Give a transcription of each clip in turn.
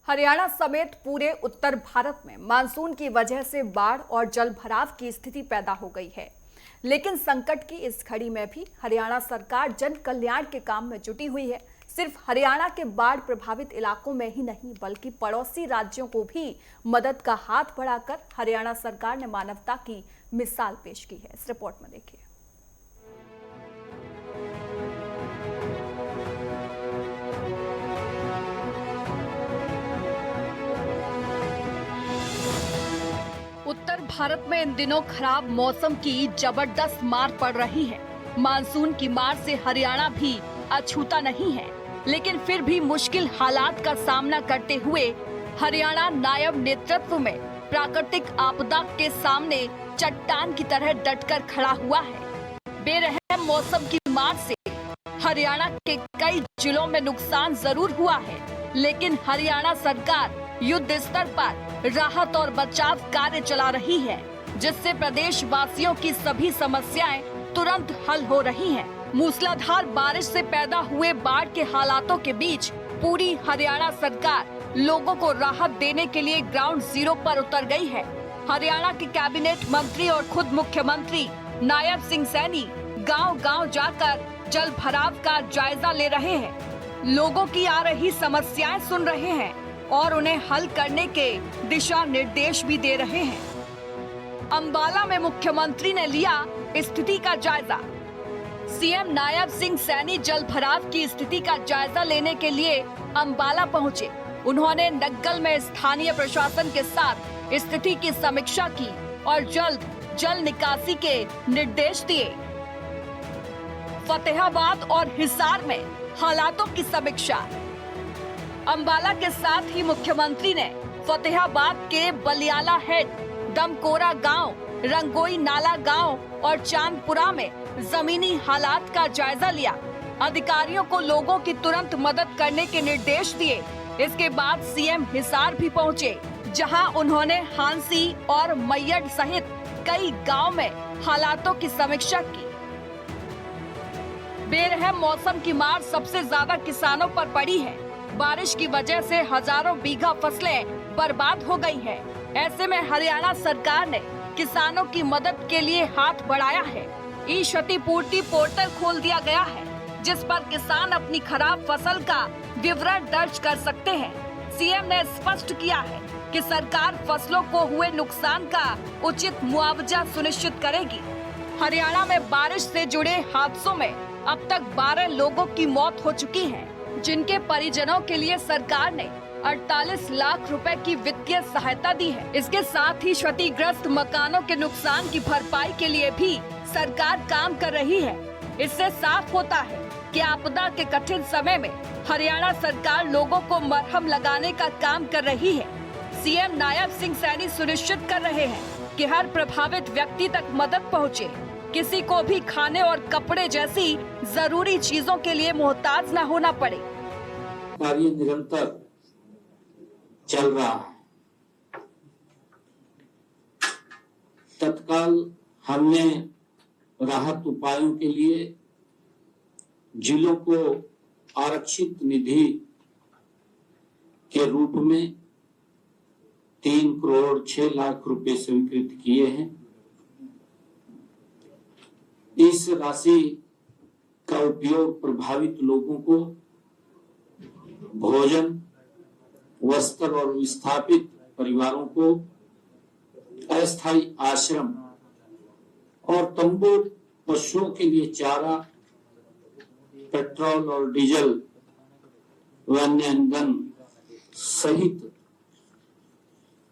हरियाणा समेत पूरे उत्तर भारत में मानसून की वजह से बाढ़ और जल भराव की स्थिति पैदा हो गई है। लेकिन संकट की इस घड़ी में भी हरियाणा सरकार जन कल्याण के काम में जुटी हुई है। सिर्फ हरियाणा के बाढ़ प्रभावित इलाकों में ही नहीं बल्कि पड़ोसी राज्यों को भी मदद का हाथ बढ़ाकर हरियाणा सरकार ने मानवता की मिसाल पेश की है। इस रिपोर्ट में देखिए। उत्तर भारत में इन दिनों खराब मौसम की जबरदस्त मार पड़ रही है। मानसून की मार से हरियाणा भी अछूता नहीं है, लेकिन फिर भी मुश्किल हालात का सामना करते हुए हरियाणा नायब नेतृत्व में प्राकृतिक आपदा के सामने चट्टान की तरह डटकर खड़ा हुआ है। बेरहम मौसम की मार से हरियाणा के कई जिलों में नुकसान जरूर हुआ है, लेकिन हरियाणा सरकार युद्ध स्तर पर राहत और बचाव कार्य चला रही है, जिससे प्रदेश वासियों की सभी समस्याएं तुरंत हल हो रही हैं। मूसलाधार बारिश से पैदा हुए बाढ़ के हालातों के बीच पूरी हरियाणा सरकार लोगों को राहत देने के लिए ग्राउंड जीरो पर उतर गई है। हरियाणा के कैबिनेट मंत्री और खुद मुख्यमंत्री नायब सिंह सैनी गांव-गांव जाकर जल भराव का जायजा ले रहे हैं, लोगों की आ रही समस्याएं सुन रहे हैं और उन्हें हल करने के दिशा निर्देश भी दे रहे हैं। अंबाला में मुख्यमंत्री ने लिया स्थिति का जायजा। सीएम नायब सिंह सैनी जल भराव की स्थिति का जायजा लेने के लिए अंबाला पहुंचे। उन्होंने नग्गल में स्थानीय प्रशासन के साथ स्थिति की समीक्षा की और जल्द जल निकासी के निर्देश दिए। फतेहाबाद और हिसार में हालातों की समीक्षा। अंबाला के साथ ही मुख्यमंत्री ने फतेहाबाद के बलियाला हेड, दमकोरा गांव, रंगोई नाला गांव और चांदपुरा में जमीनी हालात का जायजा लिया। अधिकारियों को लोगों की तुरंत मदद करने के निर्देश दिए। इसके बाद सीएम हिसार भी पहुंचे, जहां उन्होंने हांसी और मैयड सहित कई गांव में हालातों की समीक्षा की। बेरहम मौसम की मार सबसे ज्यादा किसानों पर पड़ी है। बारिश की वजह से हजारों बीघा फसलें बर्बाद हो गई हैं। ऐसे में हरियाणा सरकार ने किसानों की मदद के लिए हाथ बढ़ाया है। ई क्षतिपूर्ति पोर्टल खोल दिया गया है, जिस पर किसान अपनी खराब फसल का विवरण दर्ज कर सकते हैं। सीएम ने स्पष्ट किया है कि सरकार फसलों को हुए नुकसान का उचित मुआवजा सुनिश्चित करेगी। हरियाणा में बारिश से जुड़े हादसों में अब तक 12 लोगों की मौत हो चुकी है, जिनके परिजनों के लिए सरकार ने 48 लाख रुपए की वित्तीय सहायता दी है। इसके साथ ही क्षतिग्रस्त मकानों के नुकसान की भरपाई के लिए भी सरकार काम कर रही है। इससे साफ होता है कि आपदा के कठिन समय में हरियाणा सरकार लोगों को मरहम लगाने का काम कर रही है। सीएम नायब सिंह सैनी सुनिश्चित कर रहे हैं कि हर प्रभावित व्यक्ति तक मदद पहुँचे, किसी को भी खाने और कपड़े जैसी जरूरी चीजों के लिए मोहताज न होना पड़े। कार्य निरंतर चल रहा है। तत्काल हमने राहत उपायों के लिए जिलों को आरक्षित निधि के रूप में 3 करोड़ 6 लाख रुपए स्वीकृत किए हैं। इस राशि का उपयोग प्रभावित लोगों को भोजन, वस्त्र और विस्थापित परिवारों को अस्थायी आश्रम और तंबू, पशुओं के लिए चारा, पेट्रोल और डीजल, वन्य ईंधन सहित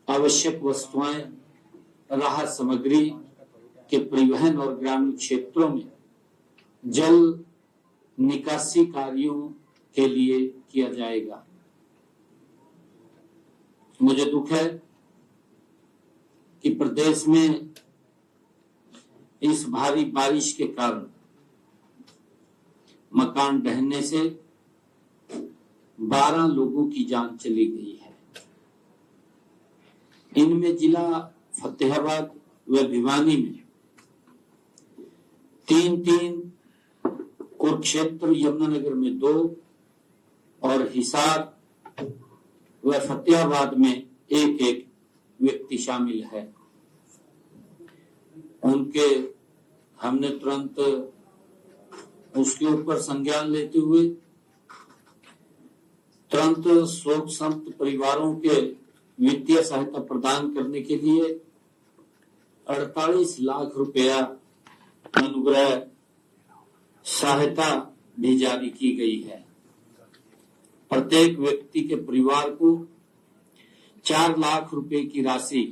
आवश्यक वस्तुएं, राहत सामग्री के परिवहन और ग्रामीण क्षेत्रों में जल निकासी कार्यों के लिए किया जाएगा। मुझे दुख है कि प्रदेश में इस भारी बारिश के कारण मकान ढहने से 12 लोगों की जान चली गई है। इनमें जिला फतेहाबाद व भिवानी में 3, कुरुक्षेत्र यमुनानगर में 2 और हिसार व फतेहाबाद में एक एक व्यक्ति शामिल है। उनके हमने तुरंत उसके ऊपर संज्ञान लेते हुए तुरंत शोक संतप्त परिवारों के वित्तीय सहायता प्रदान करने के लिए 48 लाख रुपया अनुग्रह सहायता भी जारी की गई है। प्रत्येक व्यक्ति के परिवार को 4 लाख रुपए की राशि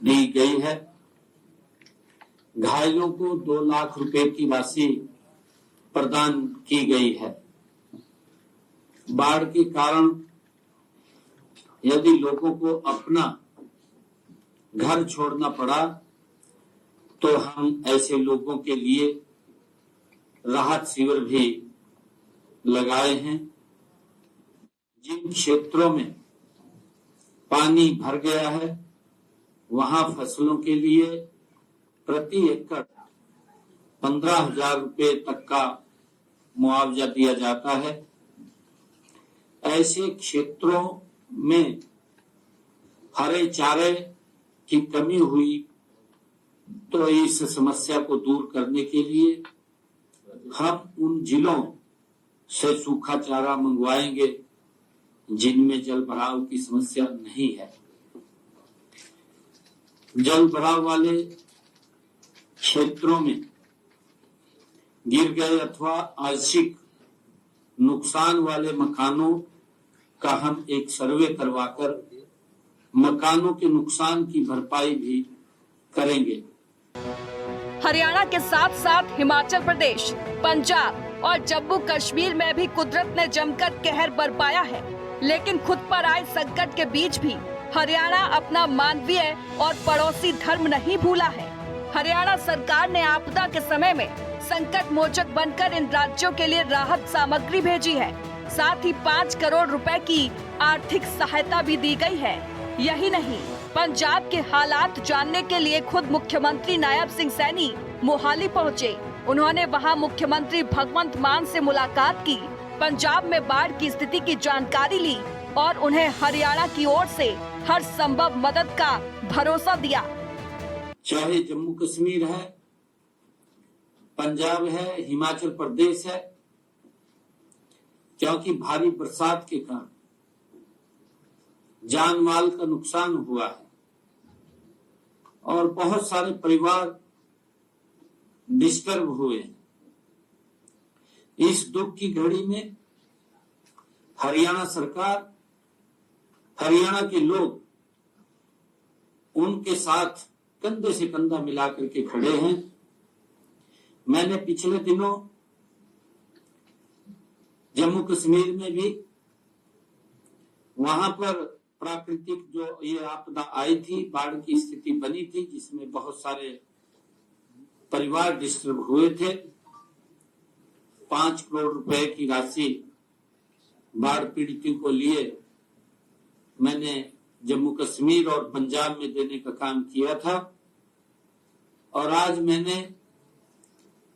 दी गई है। घायलों को 2 लाख रुपए की राशि प्रदान की गई है। बाढ़ के कारण यदि लोगों को अपना घर छोड़ना पड़ा तो हम ऐसे लोगों के लिए राहत शिविर भी लगाए हैं। जिन क्षेत्रों में पानी भर गया है वहां फसलों के लिए प्रति एकड़ 15,000 रुपए तक का मुआवजा दिया जाता है। ऐसे क्षेत्रों में हरे चारे की कमी हुई तो इस समस्या को दूर करने के लिए हम उन जिलों से सूखा चारा मंगवाएंगे जिनमें जल भराव की समस्या नहीं है। जल भराव वाले क्षेत्रों में गिर गए अथवा आंशिक नुकसान वाले मकानों का हम एक सर्वे करवाकर मकानों के नुकसान की भरपाई भी करेंगे। हरियाणा के साथ साथ हिमाचल प्रदेश, पंजाब और जम्मू कश्मीर में भी कुदरत ने जमकर कहर बरपाया है, लेकिन खुद पर आए संकट के बीच भी हरियाणा अपना मानवीय और पड़ोसी धर्म नहीं भूला है। हरियाणा सरकार ने आपदा के समय में संकट मोचक बनकर इन राज्यों के लिए राहत सामग्री भेजी है। साथ ही 5 करोड़ रुपए की आर्थिक सहायता भी दी गई है। यही नहीं, पंजाब के हालात जानने के लिए खुद मुख्यमंत्री नायब सिंह सैनी मोहाली पहुंचे। उन्होंने वहां मुख्यमंत्री भगवंत मान से मुलाकात की, पंजाब में बाढ़ की स्थिति की जानकारी ली और उन्हें हरियाणा की ओर से हर संभव मदद का भरोसा दिया। चाहे जम्मू कश्मीर है, पंजाब है, हिमाचल प्रदेश है, क्योंकि भारी बरसात के कारण जान माल का नुकसान हुआ है और बहुत सारे परिवार डिस्टर्ब हुए हैं। इस दुख की घड़ी में हरियाणा सरकार, हरियाणा के लोग उनके साथ कंधे से कंधा मिलाकर के खड़े हैं। मैंने पिछले दिनों जम्मू कश्मीर में भी वहां पर प्राकृतिक जो ये आपदा आई थी, बाढ़ की स्थिति बनी थी जिसमें बहुत सारे परिवार डिस्टर्ब हुए थे। 5 करोड़ रुपए की राशि बाढ़ पीड़ितों को लिए मैंने जम्मू कश्मीर और पंजाब में देने का काम किया था और आज मैंने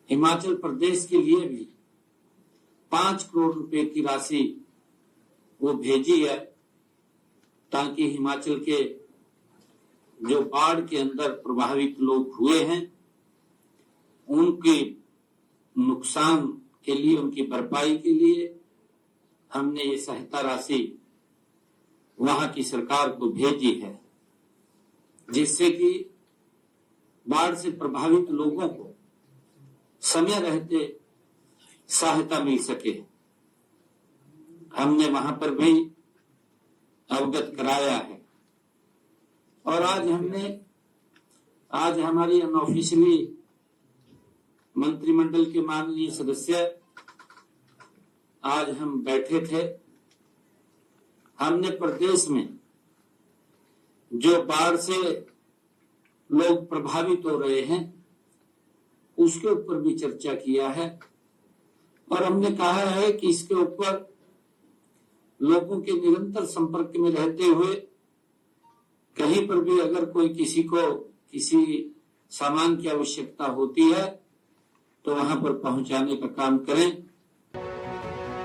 हिमाचल प्रदेश के लिए भी 5 करोड़ रुपए की राशि वो भेजी है ताकि हिमाचल के जो बाढ़ के अंदर प्रभावित लोग हुए हैं उनके नुकसान के लिए, उनकी भरपाई के लिए हमने ये सहायता राशि वहां की सरकार को भेजी है, जिससे कि बाढ़ से प्रभावित लोगों को समय रहते सहायता मिल सके। हमने वहां पर भी अवगत कराया है और आज हमारी अनऑफिशियली मंत्रिमंडल के माननीय सदस्य आज हम बैठे थे। हमने प्रदेश में जो बाढ़ से लोग प्रभावित हो रहे हैं उसके ऊपर भी चर्चा किया है और हमने कहा है कि इसके ऊपर लोगों के निरंतर संपर्क में रहते हुए कहीं पर भी अगर कोई किसी को किसी सामान की आवश्यकता होती है तो वहां पर पहुंचाने का काम करें।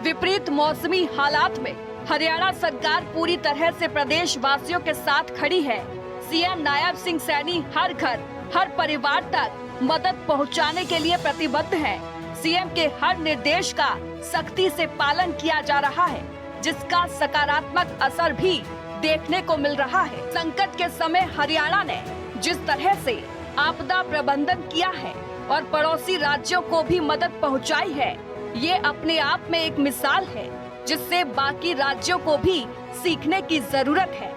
विपरीत मौसमी हालात में हरियाणा सरकार पूरी तरह से प्रदेश वासियों के साथ खड़ी है। सीएम नायब सिंह सैनी हर घर, हर परिवार तक मदद पहुंचाने के लिए प्रतिबद्ध है। सीएम के हर निर्देश का सख्ती से पालन किया जा रहा है, जिसका सकारात्मक असर भी देखने को मिल रहा है। संकट के समय हरियाणा ने जिस तरह से आपदा प्रबंधन किया है और पड़ोसी राज्यों को भी मदद पहुंचाई है, ये अपने आप में एक मिसाल है, जिससे बाकी राज्यों को भी सीखने की जरूरत है।